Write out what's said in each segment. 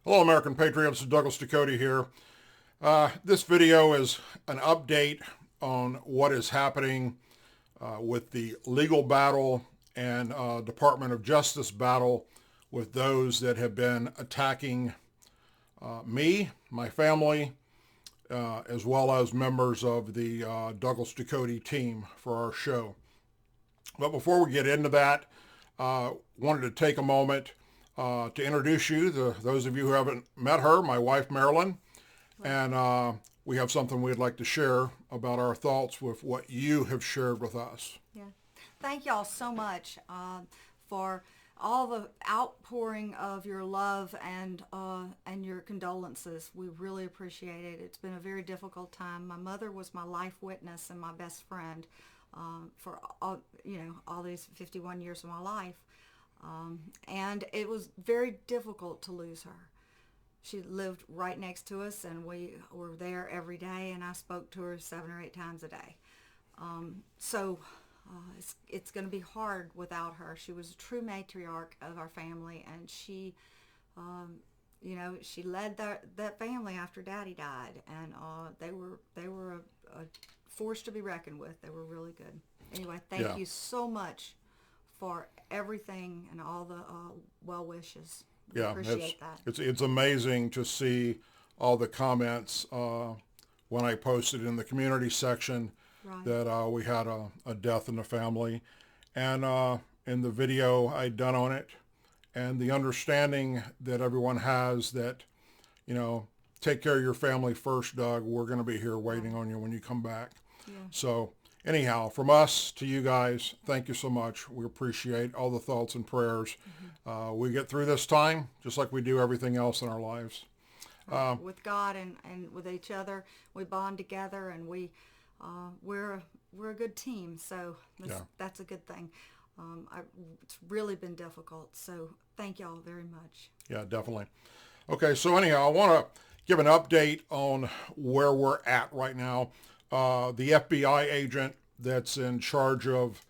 Hello, American Patriots. Douglas Ducote here. This video is an update on what is happening with the legal battle and Department of Justice battle with those that have been attacking me, my family, as well as members of the Douglas Ducote team for our show. But before we get into that, wanted to take a moment to introduce you, those of you who haven't met her, my wife, Marilyn. And we have something we'd like to share about our thoughts with what you have shared with us. Yeah. Thank y'all so much for all the outpouring of your love and your condolences. We really appreciate it. It's been a very difficult time. My mother was my life witness and my best friend for all these 51 years of my life. And it was very difficult to lose her. She lived right next to us, and we were there every day, and I spoke to her 7 or 8 times a day. It's going to be hard without her. She was a true matriarch of our family, and she led that family after Daddy died, and they were a force to be reckoned with. They were really good. Anyway, thank you so much for everything and all the well wishes. We appreciate that. It's amazing to see all the comments when I posted in the community section that we had a death in the family, and in the video I'd done on it, and the understanding that everyone has that, take care of your family first, Doug. We're going to be here waiting on you when you come back. Yeah. So anyhow, from us to you guys, thank you so much. We appreciate all the thoughts and prayers. We get through this time just like we do everything else in our lives. With God and with each other, we bond together, and we're a good team. So that's a good thing. It's really been difficult. So thank y'all very much. Yeah, definitely. Okay, so anyhow, I want to give an update on where we're at right now. The FBI agent that's in charge of,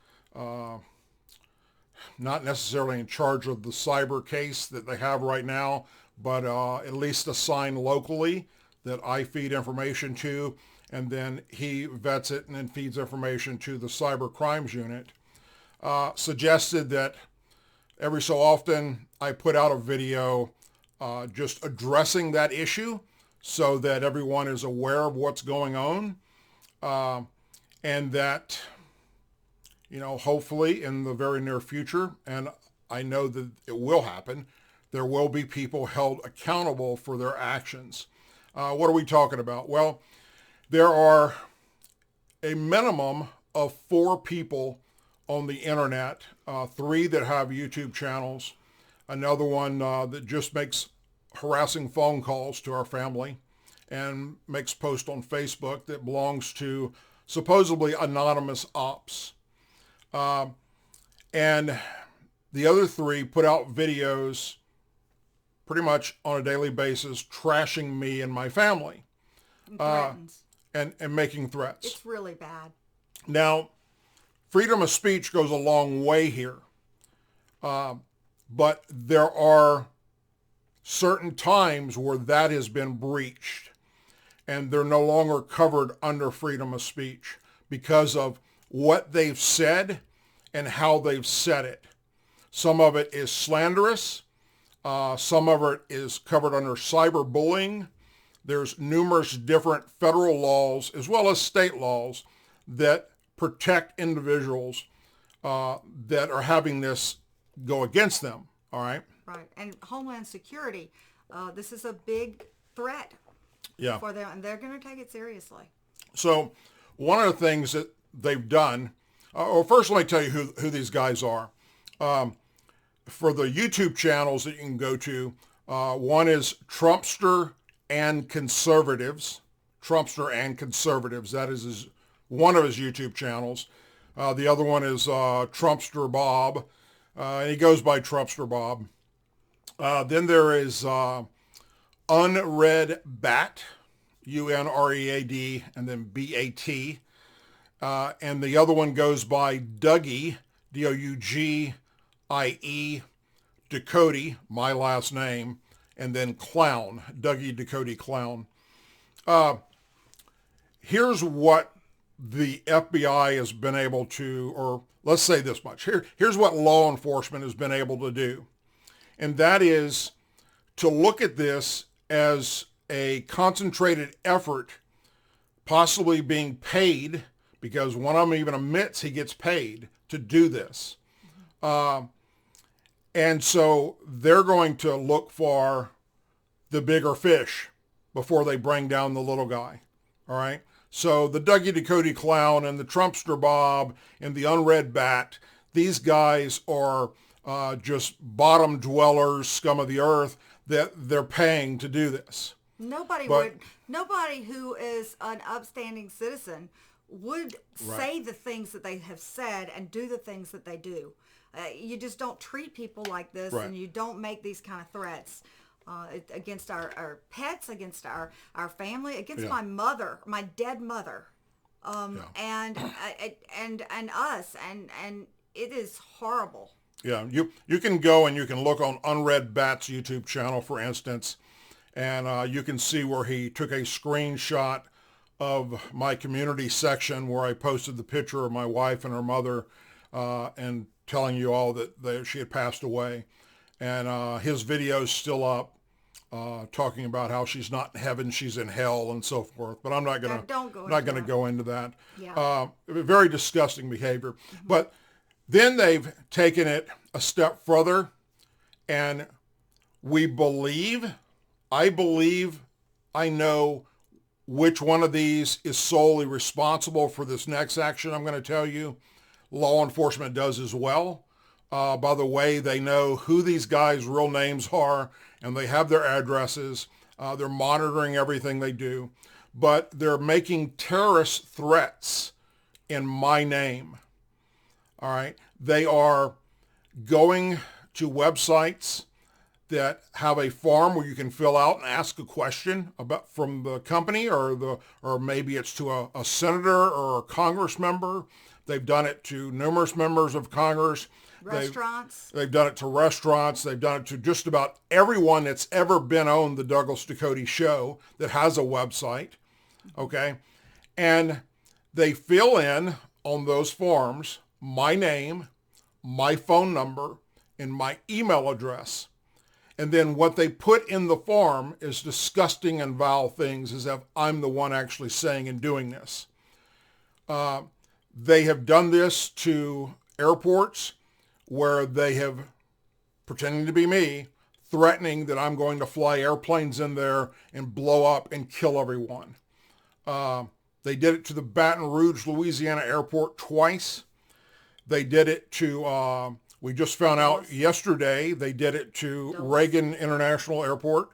not necessarily in charge of the cyber case that they have right now, but at least assigned locally that I feed information to, and then he vets it and then feeds information to the cyber crimes unit, suggested that every so often I put out a video just addressing that issue so that everyone is aware of what's going on. And that, hopefully in the very near future, and I know that it will happen, there will be people held accountable for their actions. What are we talking about? Well, there are a minimum of 4 people on the internet, 3 that have YouTube channels, another one that just makes harassing phone calls to our family, and makes posts on Facebook that belongs to supposedly anonymous ops. And the other 3 put out videos pretty much on a daily basis trashing me and my family. And threatens. And making threats. It's really bad. Now, freedom of speech goes a long way here. But there are certain times where that has been breached, and they're no longer covered under freedom of speech because of what they've said and how they've said it. Some of it is slanderous. Some of it is covered under cyberbullying. There's numerous different federal laws as well as state laws that protect individuals that are having this go against them. All right? Right. And Homeland Security, this is a big threat for them, and they're going to take it seriously. So one of the things that they've done, first let me tell you who these guys are. For the YouTube channels that you can go to, one is Trumpster and Conservatives. Trumpster and Conservatives, that is one of his YouTube channels. The other one is Trumpster Bob, and he goes by Trumpster Bob. Then there is Unread Bat, UNREAD, and then BAT. And the other one goes by Dougie, DOUGIE, Ducote, my last name, and then clown, Dougie Ducote clown. Here's what the FBI has been able to, or let's say this much. Here's what law enforcement has been able to do. And that is to look at this as a concentrated effort, possibly being paid, because one of them even admits he gets paid to do this. And so they're going to look for the bigger fish before they bring down the little guy. All right. So the Dougie Ducote clown and the Trumpster Bob and the unread bat, these guys are just bottom dwellers, scum of the earth, that they're paying to do this. Nobody who is an upstanding citizen would say the things that they have said and do the things that they do. You just don't treat people like this, and you don't make these kind of threats against our pets, against our family, against my mother, my dead mother, and us, and it is horrible. Yeah, you can go and you can look on Unread Bat's YouTube channel, for instance, and you can see where he took a screenshot of my community section where I posted the picture of my wife and her mother, and telling you all that she had passed away. And his video's still up, talking about how she's not in heaven, she's in hell, and so forth. But I'm not gonna go into that. Yeah. Very disgusting behavior. Mm-hmm. But then they've taken it a step further, and I know which one of these is solely responsible for this next action I'm going to tell you. Law enforcement does as well. By the way, they know who these guys' real names are, and they have their addresses. They're monitoring everything they do. But they're making terrorist threats in my name. All right. They are going to websites that have a form where you can fill out and ask a question about from the company, or maybe it's to a senator or a Congress member. They've done it to numerous members of Congress. Restaurants. They've done it to restaurants. They've done it to just about everyone that's ever been on the Douglas Ducote show that has a website. Okay. And they fill in on those forms my name, my phone number, and my email address. And then what they put in the form is disgusting and vile things, as if I'm the one actually saying and doing this. They have done this to airports where they have, pretending to be me, threatening that I'm going to fly airplanes in there and blow up and kill everyone. They did it to the Baton Rouge, Louisiana airport twice. They did it to, we just found out yesterday, they did it to Reagan International Airport.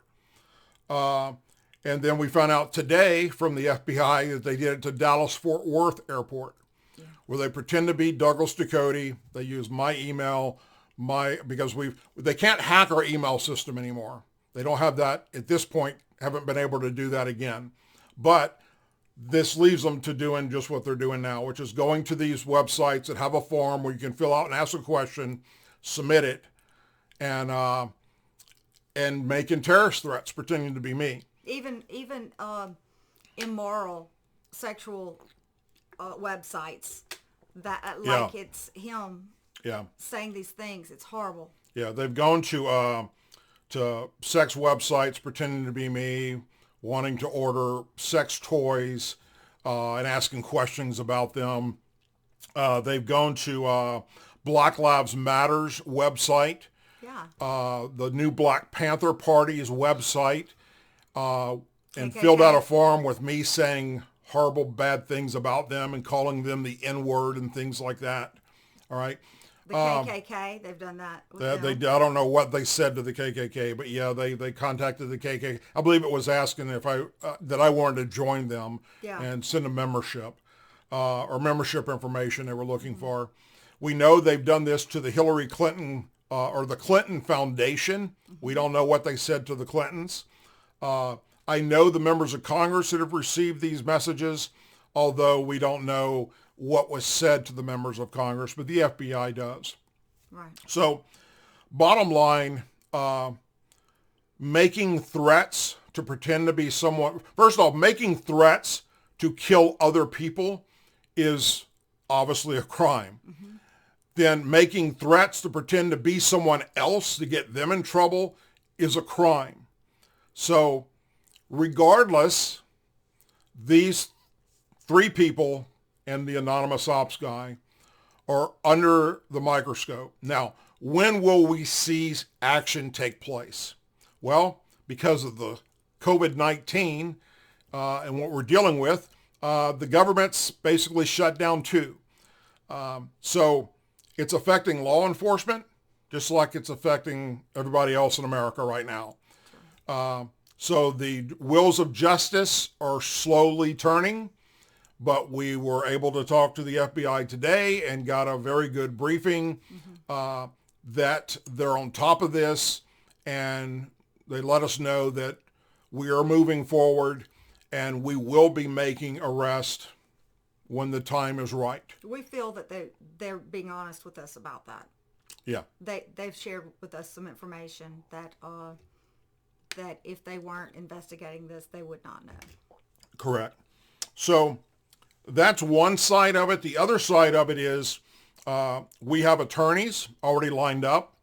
And then we found out today from the FBI that they did it to Dallas-Fort Worth Airport, where they pretend to be Douglas Ducote. They use my email, because they can't hack our email system anymore. They don't have that at this point, haven't been able to do that again. But this leaves them to doing just what they're doing now, which is going to these websites that have a form where you can fill out and ask a question, submit it, and making terrorist threats, pretending to be me. Even immoral sexual websites that it's him saying these things. It's horrible. Yeah, they've gone to sex websites pretending to be me, wanting to order sex toys, and asking questions about them. They've gone to Black Lives Matter's website, the new Black Panther Party's website, and filled out a form with me saying horrible, bad things about them and calling them the N-word and things like that. All right. The KKK, they've done that. I don't know what they said to the KKK, but yeah, they contacted the KKK. I believe it was asking if that I wanted to join them and send a membership, or membership information they were looking for. We know they've done this to the Hillary Clinton, or the Clinton Foundation. We don't know what they said to the Clintons. I know the members of Congress that have received these messages, although we don't know what was said to the members of Congress, but the FBI does. Right. So, bottom line, making threats to pretend to be someone. First off, making threats to kill other people is obviously a crime. Mm-hmm. Then making threats to pretend to be someone else to get them in trouble is a crime. So regardless, these three people and the anonymous ops guy are under the microscope. Now, when will we see action take place? Well, because of the COVID-19 and what we're dealing with, the government's basically shut down too. So it's affecting law enforcement just like it's affecting everybody else in America right now. So the wheels of justice are slowly turning, but we were able to talk to the FBI today and got a very good briefing that they're on top of this, and they let us know that we are moving forward and we will be making arrests when the time is right. We feel that they're being honest with us about that. Yeah. They've shared with us some information that that if they weren't investigating this, they would not know. Correct. So that's one side of it. The other side of it is we have attorneys already lined up,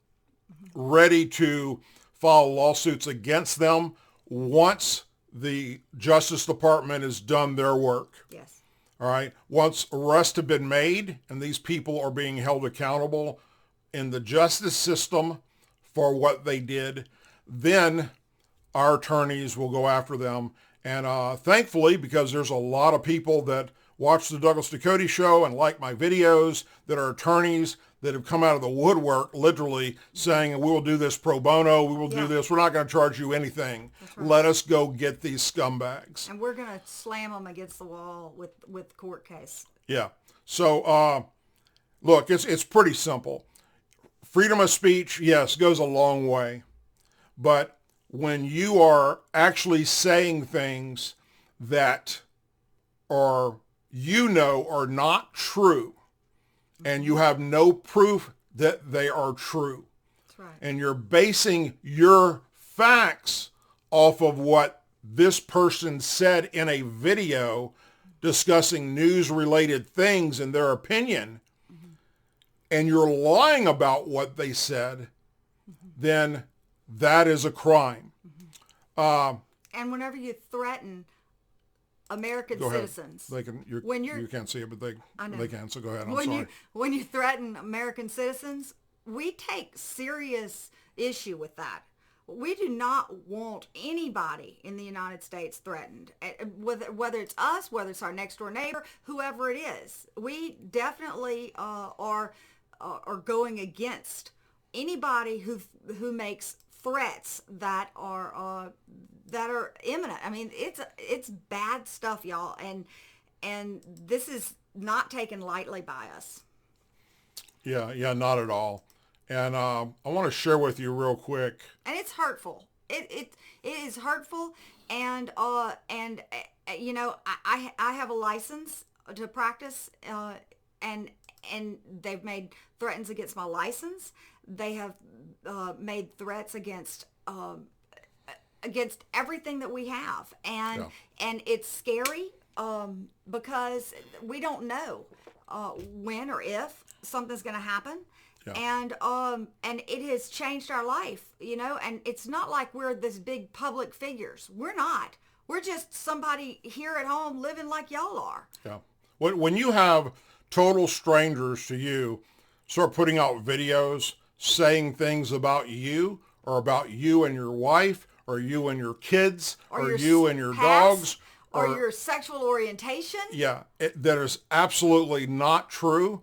ready to file lawsuits against them once the Justice Department has done their work. Yes. All right. Once arrests have been made and these people are being held accountable in the justice system for what they did, then our attorneys will go after them. And thankfully, because there's a lot of people that watch the Douglas Ducote show and like my videos that are attorneys that have come out of the woodwork literally saying, we will do this pro bono, we will do this, we're not going to charge you anything. Right. Let us go get these scumbags. And we're going to slam them against the wall with court case. Yeah. So, look, it's pretty simple. Freedom of speech, yes, goes a long way. But when you are actually saying things that are, are not true, and you have no proof that they are true. That's right. And you're basing your facts off of what this person said in a video discussing news-related things and their opinion, and you're lying about what they said, then that is a crime. And whenever you threaten American citizens, they can. You can't see it, but they can. So go ahead. I'm sorry. When you threaten American citizens, we take serious issue with that. We do not want anybody in the United States threatened, whether it's us, whether it's our next door neighbor, whoever it is. We definitely are going against anybody who makes threats that are imminent. I mean, it's bad stuff, y'all, and this is not taken lightly by us. Yeah, not at all. And I want to share with you real quick. And it's hurtful. It is hurtful, and you know, I have a license to practice, and they've made threats against my license. They have made threats against everything that we have, and it's scary because we don't know when or if something's going to happen. Yeah. And it has changed our life, you know, and it's not like we're this big public figures. We're not. We're just somebody here at home living like y'all are. Yeah. When you have total strangers to you start putting out videos saying things about you or about you and your wife or you and your kids or you and your dogs or your sexual orientation. Yeah, that is absolutely not true.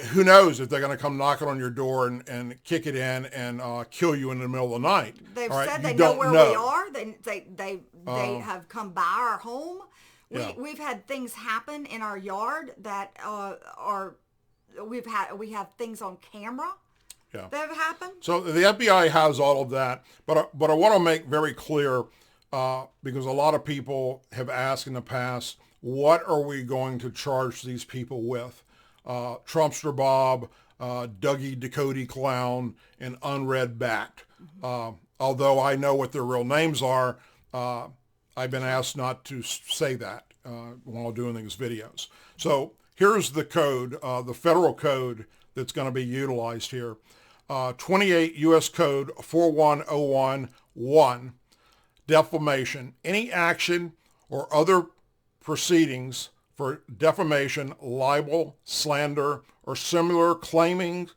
Who knows if they're going to come knocking on your door and kick it in and kill you in the middle of the night. They've said they know where we are. They have come by our home. We've had things happen in our yard that we have things on camera that have happened. So the FBI has all of that, but I want to make very clear because a lot of people have asked in the past, what are we going to charge these people with? Trumpster Bob, Dougie Ducote Clown, and Unread Bat. Although I know what their real names are, I've been asked not to say that while doing these videos. So here's the code, the federal code that's going to be utilized here. 28 U.S. Code 41011, defamation. Any action or other proceedings for defamation, libel, slander, or similar claiming,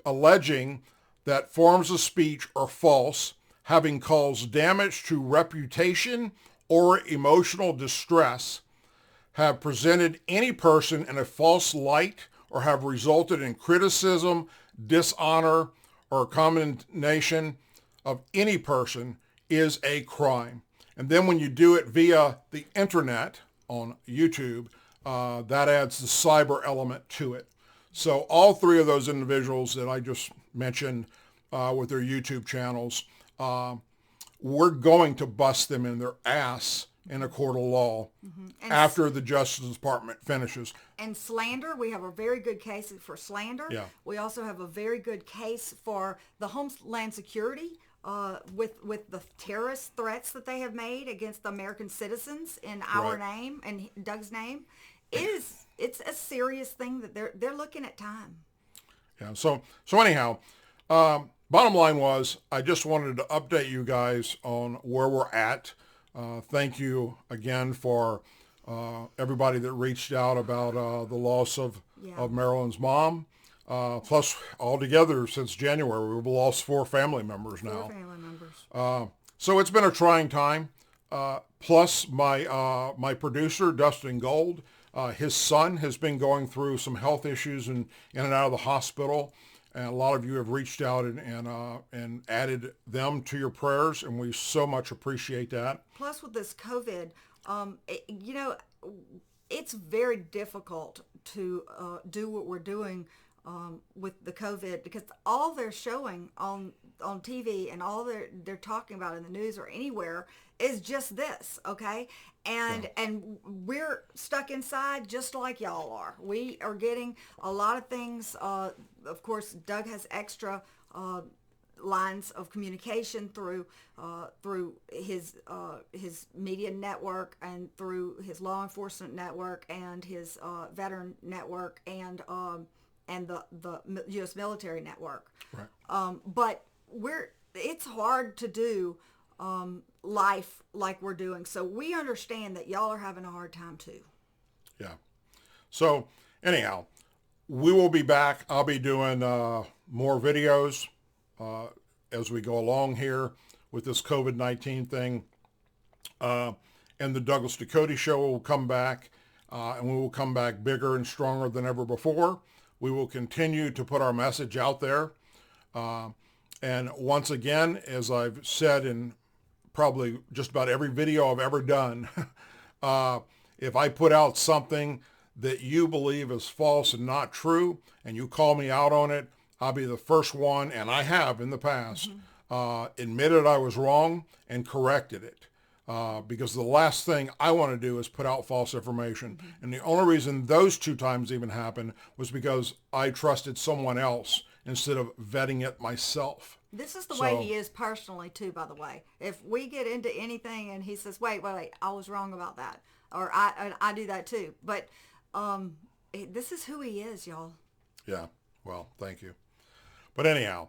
alleging that forms of speech are false, having caused damage to reputation or emotional distress, have presented any person in a false light, or have resulted in criticism, dishonor, or condemnation of any person is a crime. And then when you do it via the internet on YouTube, that adds the cyber element to it. So all three of those individuals that I just mentioned with their YouTube channels, we're going to bust them in their ass in a court of law after the Justice Department finishes. And slander, we have a very good case for slander. Yeah. We also have a very good case for the Homeland Security with the terrorist threats that they have made against the American citizens in our name and Doug's name. It's a serious thing that they're looking at time. Yeah. So anyhow, bottom line was I just wanted to update you guys on where we're at. Thank you again for everybody that reached out about the loss of Marilyn's mom. Plus, altogether, since January, we've lost 4 family members now. 4 family members. So it's been a trying time. Plus, my producer, Dustin Gold, his son has been going through some health issues and in and out of the hospital. And a lot of you have reached out and added them to your prayers, and we so much appreciate that. Plus, with this COVID, it's very difficult to do what we're doing with the COVID, because all they're showing on TV and all they're talking about in the news or anywhere is just this, okay? And we're stuck inside just like y'all are. We are getting a lot of things. Of course, Doug has extra lines of communication through his media network and through his law enforcement network and his veteran network and the U.S. military network. Right. But it's hard to do life like we're doing. So we understand that y'all are having a hard time too. Yeah. So anyhow, we will be back. I'll be doing more videos as we go along here with this COVID-19 thing. And the Douglas Ducote Show will come back, and we will come back bigger and stronger than ever before. We will continue to put our message out there. And once again, as I've said in probably just about every video I've ever done, if I put out something that you believe is false and not true, and you call me out on it, I'll be the first one, and I have in the past, admitted I was wrong and corrected it. Because the last thing I want to do is put out false information. And the only reason those 2 times even happened was because I trusted someone else instead of vetting it myself. This is the way he is personally too, by the way. If we get into anything and he says, wait, I was wrong about that. Or I do that too. But this is who he is, y'all. Yeah. Well, thank you. But anyhow,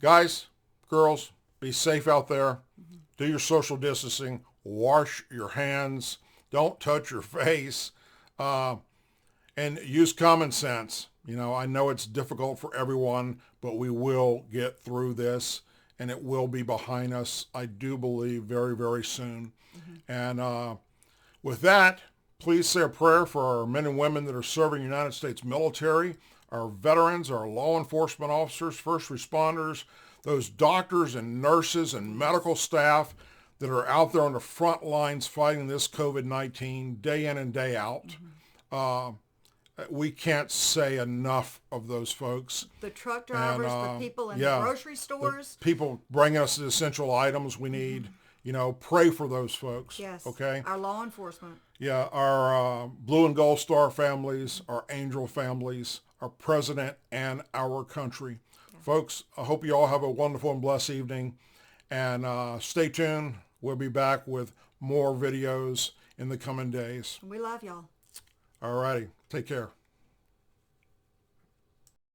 guys, girls, be safe out there. Do your social distancing. Wash your hands. Don't touch your face. And use common sense. You know, I know it's difficult for everyone, but we will get through this, and it will be behind us, I do believe, very, very soon. And with that, please say a prayer for our men and women that are serving the United States military, our veterans, our law enforcement officers, first responders, those doctors and nurses and medical staff that are out there on the front lines fighting this COVID-19 day in and day out. We can't say enough of those folks. The truck drivers, the people in the grocery stores. The people bringing us the essential items we need. You know, pray for those folks. Yes. Okay. Our law enforcement. Yeah, our Blue and Gold Star families, our Angel families, our president, and our country. Folks, I hope you all have a wonderful and blessed evening. And stay tuned. We'll be back with more videos in the coming days. We love y'all. All righty. Take care.